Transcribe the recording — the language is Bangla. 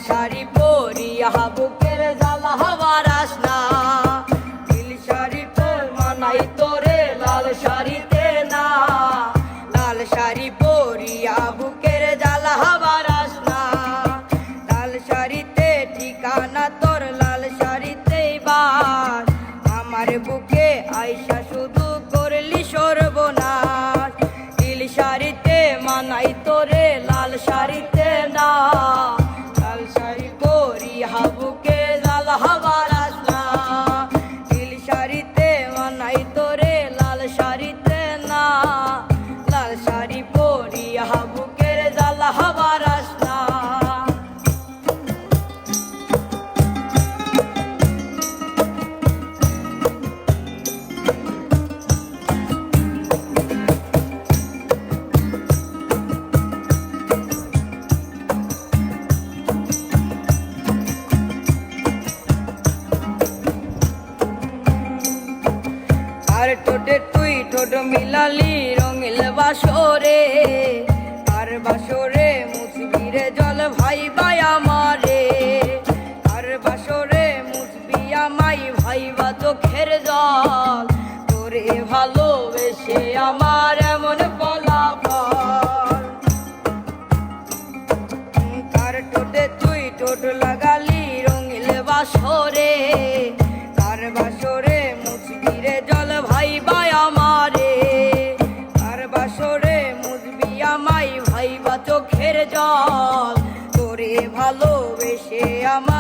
শাড়ি পরিয়া বুকের জ্বালা হবার আসনা নীল শাড়ি পর মানাই তোরে লাল শাড়িতে না লাল শাড়ি পরিয়া বুকের জ্বালা হবার আসনা লাল শাড়িতে ঠিকানা তোর লাল শাড়িতেই বাস আমার বুকে আইসা শুধু করলি সর্বনাশ নীল শাড়িতে মানাই তোরে লাল শাড়িতে না লাল শাড়ি পরিয়া বুকে জ্বালা হবার আসনা নীল শাড়িতে মানাই তোরে লাল শাড়িতে না লাল শাড়ি পরিয়া বুকের জ্বালা হবার আসনা আর ঠোঁটে তুই ঠোঁট মিলালি রঙিল বাসরে আর বাসরে মুছবি রে জল ভাই ভাই আমারে আর বাসরে মুছবি আমাই ভাইবা চোখের জল তোরে ভালোবেসে আমার এমন ফলাফল কার ঠোঁটে তুই ঠোঁট লাগালি রঙিল বাসরে কার বাসরে মুছবি রে জল ভাই ভাই আমারে কার বাসরে মুছবি আমাই ভাইবা চোখের জল তোরে ভালোবেসে আমার